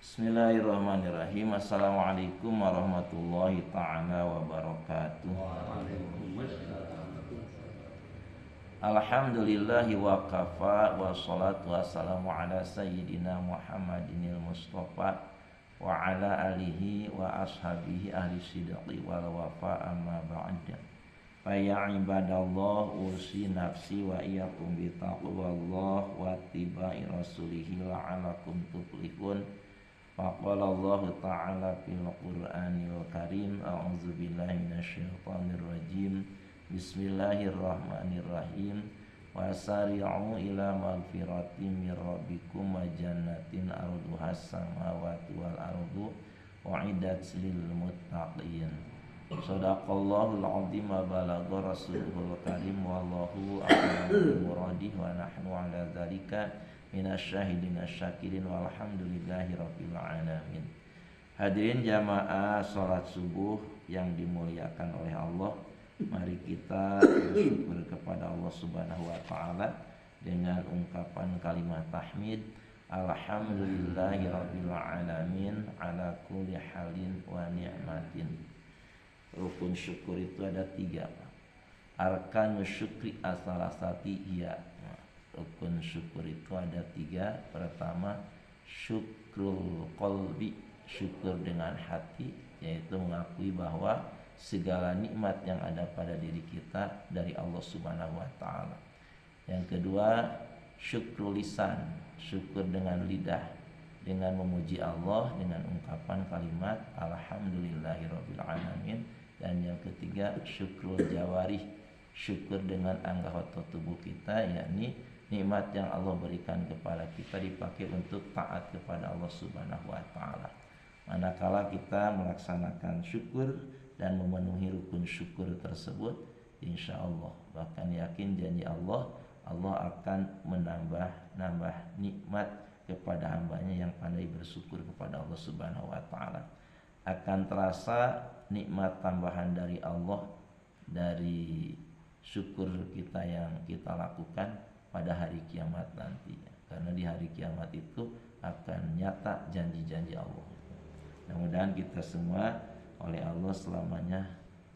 Bismillahirrahmanirrahim. Assalamualaikum warahmatullahi ta'ala wabarakatuh. Alhamdulillahi wa kafa wa salatu wassalamu ala sayyidina Muhammadinil Mustafa wa ala alihi wa ashabihi ahli sidqi wal wafa amma ba'da. Fa ya ibadallah usi nafsi wa iyyakum bi taqwallah wa tibai rasulihi la'alakum tuflihun. Faqala Allah Ta'ala fil Qur'anil Karim. A'udzu billahi minasyaitonir rajim. Bismillahirrahmanirrahim. Wasari'u ila magfiratin mir rabbikum wa jannatin arduhas samawati wal ardu u'iddat lil muttaqin. Shadaqallahul 'azim wa balagha rasulul karim wallahu a'lamu bi muradih wa nahnu 'ala dzalika minasyahidin asyakirin walhamdulillahi rabbil alamin. Hadirin jamaah salat subuh yang dimuliakan oleh Allah, mari kita bersyukur kepada Allah Subhanahu wa taala dengan ungkapan kalimat tahmid, alhamdulillahi rabbil alamin ala kulli halin wa ni'matin. Rukun syukur itu ada 3. Arkanus syukri as-salasati hiya. Rukun syukur itu ada 3. Pertama, syukrul qalbi, syukur dengan hati, yaitu mengakui bahwa segala nikmat yang ada pada diri kita dari Allah Subhanahu wa taala. Yang kedua, syukrul lisan, syukur dengan lidah, dengan memuji Allah dengan ungkapan kalimat alhamdulillahirabbil alamin. Dan yang ketiga, syukrul jawarih, syukur dengan anggota tubuh kita, yakni nikmat yang Allah berikan kepada kita dipakai untuk taat kepada Allah Subhanahu wa taala. Manakala kita melaksanakan syukur dan memenuhi rukun syukur tersebut, insya Allah, bahkan yakin janji Allah, Allah akan menambah nikmat kepada hambanya yang pandai bersyukur kepada Allah Subhanahu wa taala. Akan terasa nikmat tambahan dari Allah dari syukur kita yang kita lakukan pada hari kiamat nanti, karena di hari kiamat itu akan nyata janji-janji Allah. Mudah-mudahan kita semua oleh Allah selamanya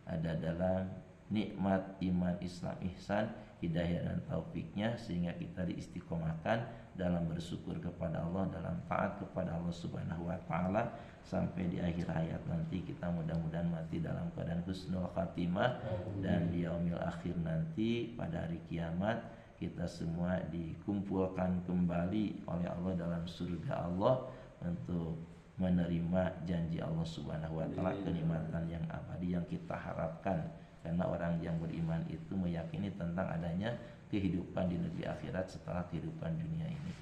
ada dalam nikmat iman Islam ihsan, hidayah dan taufiknya, sehingga kita diistiqomahkan dalam bersyukur kepada Allah, dalam taat kepada Allah Subhanahu wa taala, sampai di akhir hayat nanti kita mudah-mudahan mati dalam keadaan husnul khatimah, dan di yaumil akhir nanti pada hari kiamat kita semua dikumpulkan kembali oleh Allah dalam surga Allah untuk menerima janji Allah Subhanahu wa taala, kenikmatan yang abadi yang kita harapkan. Karena orang yang beriman itu meyakini tentang adanya kehidupan di negeri akhirat setelah kehidupan dunia ini.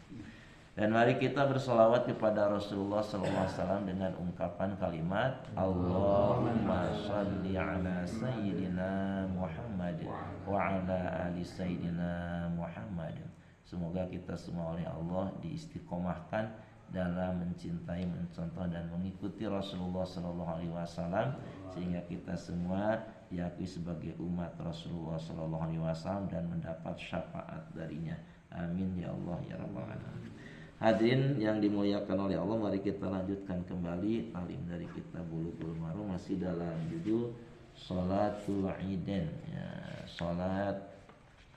Dan mari kita bersolawat kepada Rasulullah SAW dengan ungkapan kalimat Allahumma shalli ala sayyidina Muhammad wa ala ali sayyidina Muhammad. Semoga kita semua oleh Allah diistiqomahkan dalam mencintai, mencontoh dan mengikuti Rasulullah SAW, sehingga kita semua diakui sebagai umat Rasulullah SAW dan mendapat syafaat darinya. Amin ya Allah ya rabbal alamin. Hadirin yang dimuliakan oleh Allah, mari kita lanjutkan kembali talim dari kitab Bulughul Maram, masih dalam judul Salatul Idain, ya, salat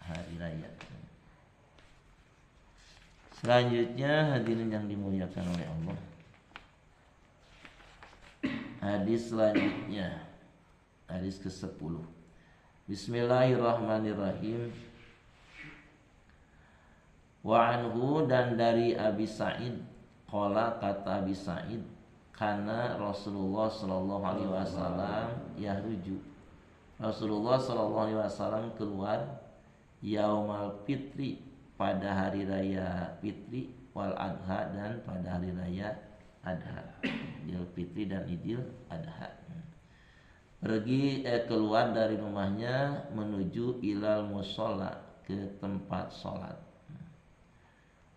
hari raya. Selanjutnya hadirin yang dimuliakan oleh Allah, hadis selanjutnya, hadis ke-10. Bismillahirrahmanirrahim. Wa anhu, dan dari Abi Sa'id, qala, kata Abi Sa'id, kana Rasulullah sallallahu alaihi wasallam yahruju, Rasulullah sallallahu alaihi wasallam keluar yaumal fitri, pada hari raya fitri, wal adha, dan pada hari raya adha, Idul Fitri dan Idul Adha. Pergi keluar dari rumahnya menuju ilal musholla, ke tempat sholat.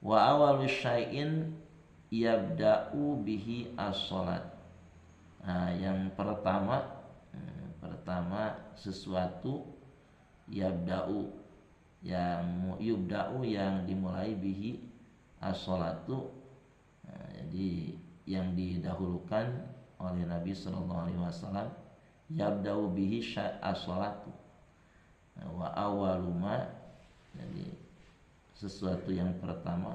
Wa awalu syai'in yabda'u bihi as-sholat. Nah, yang pertama sesuatu yabda'u, yang dimulai bihi as-sholatu. Nah, jadi yang didahulukan oleh Nabi Sallallahu Alaihi Wasallam, yabda'u bihi as-salatu wa awaluma, jadi sesuatu yang pertama,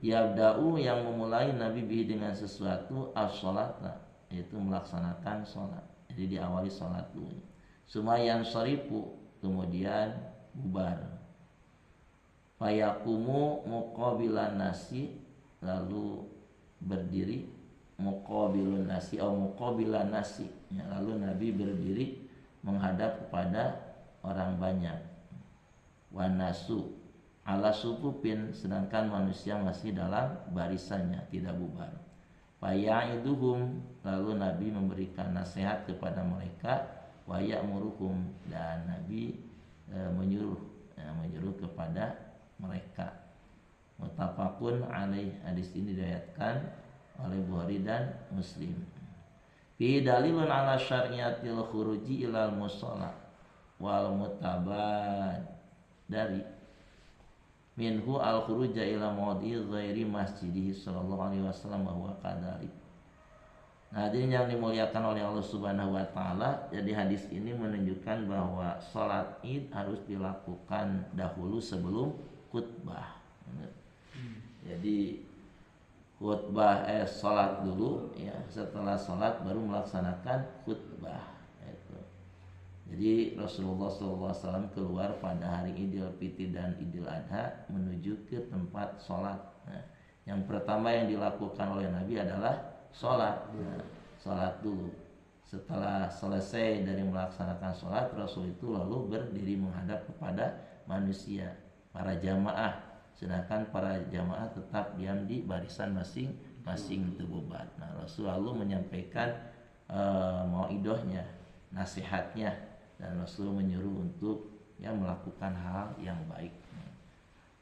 yabda'u yang memulai Nabi bihi dengan sesuatu as-salata, yaitu melaksanakan sholat. Jadi diawali sholat dulu. Sumayan syarifu, kemudian bubar. Fayakumu muqabilan nasi, lalu berdiri muqabilun nasi atau muqabilan nasi, ya, lalu Nabi berdiri menghadap kepada orang banyak. Wanasu ala sufufin, sedangkan manusia masih dalam barisannya, tidak bubar. Faya'iduhum, lalu Nabi memberikan nasihat kepada mereka. Wa ya'muruhum, dan Nabi menyuruh kepada mereka. Muttafaqun alaih, hadis ini diriwayatkan oleh Bukhari dan Muslim. Fi dalilun ala syar'iyatil khuruji ilal musalla wal mutabad, dari minhu al khuruja ila maudhi ghairi masjidihi sallallahu alaihi wasallam bahwa kadari. Nah, hadirin yang dimuliakan oleh Allah Subhanahu wa taala, jadi hadis ini menunjukkan bahwa salat Id harus dilakukan dahulu sebelum khutbah. Jadi khutbah salat dulu, ya, setelah salat baru melaksanakan khutbah. Jadi Rasulullah SAW keluar pada hari Idul Fitri dan Idul Adha menuju ke tempat sholat. Nah, yang pertama yang dilakukan oleh Nabi adalah sholat. Nah, sholat dulu. Setelah selesai dari melaksanakan sholat, Rasul itu lalu berdiri menghadap kepada manusia, para jamaah. Sedangkan para jamaah tetap diam di barisan masing-masing terbubat. Nah, Rasul lalu menyampaikan mauidahnya, nasihatnya. Dan Rasul menyuruh untuk melakukan hal yang baik.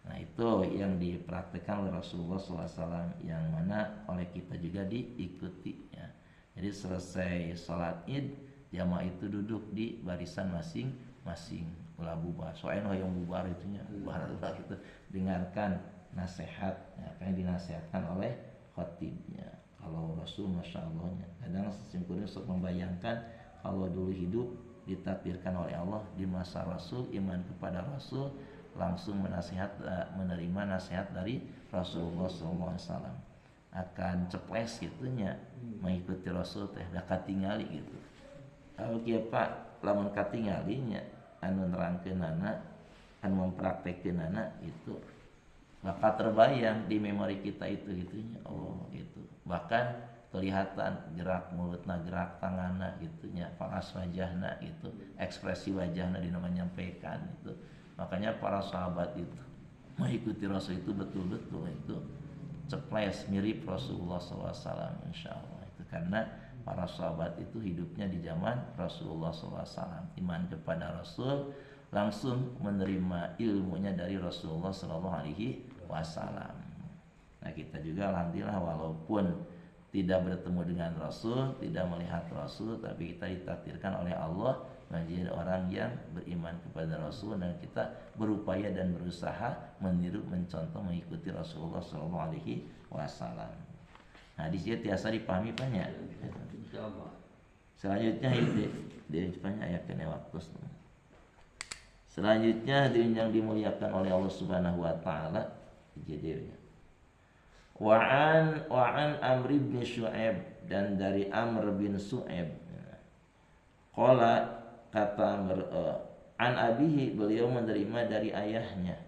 Nah, itu yang dipraktikkan oleh Rasulullah SAW, yang mana oleh kita juga diikuti, ya. Jadi selesai sholat Id, jamaah itu duduk di barisan masing-masing. Ulah bubar, soalnya yang bubar itunya bubar itu, dengarkan nasihat, ya, apa yang dinasihatkan oleh khatibnya. Kalau Rasul, masya Allahnya, kadang sesimpulnya untuk membayangkan kalau dulu hidup ditakdirkan oleh Allah di masa Rasul, iman kepada Rasul, langsung menerima nasihat dari Rasulullah SAW, akan ceples gitunya mengikuti Rasul teh dah katingali gitu. Kalau kieu Pak lamun katingalinya anu nerangkeunana, anu mempraktekkeunana itu bakal terbayang di memori kita itu gitunya. Oh, itu. Bahkan kelihatan gerak mulutna, gerak tanganna gitunya, paras wajahna gitu, ekspresi wajahna dina menyampaikan itu. Makanya para sahabat itu mengikuti Rasul itu betul-betul itu ceples mirip Rasulullah SAW, insya Allah. Itu karena para sahabat itu hidupnya di zaman Rasulullah SAW, iman kepada Rasul, langsung menerima ilmunya dari Rasulullah SAW. Nah, kita juga alhamdulillah walaupun tidak bertemu dengan Rasul, tidak melihat Rasul, tapi kita ditakdirkan oleh Allah menjadi orang yang beriman kepada Rasul, dan kita berupaya dan berusaha meniru, mencontoh, mengikuti Rasulullah SAW. Nah, di sini tiasa dipahami banyak. Selanjutnya itu dia banyak ayat kena waktu. Selanjutnya yang dimuliakan oleh Allah Subhanahu wa taala, jadinya Wa'an Amr bin Syu'aib, dan dari Amr bin Syu'aib. Qala, kata Amr, an abihi, beliau menerima dari ayahnya.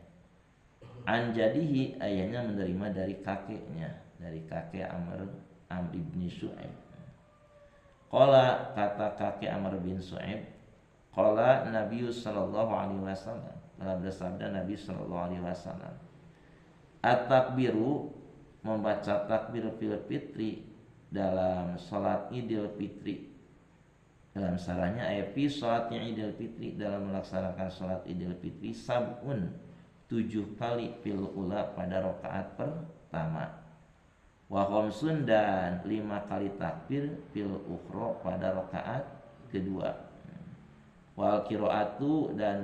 An jadihi, ayahnya menerima dari kakeknya, dari kakek Amr bin Syu'aib. Qala, kata kakek Amr bin Syu'aib, qala Nabi sallallahu alaihi wasallam, telah bersabda Nabi sallallahu alaihi wasallam, at-takbiru, membaca takbir fil fitri dalam salat Idul Fitri, dalam sarahnya fi salatnya Idul Fitri, dalam melaksanakan salat Idul Fitri, sab'un, 7 kali fil ula, pada rakaat pertama, wa khamsun, dan 5 kali takbir fil ukhra, pada rakaat kedua, wal qiraatu, dan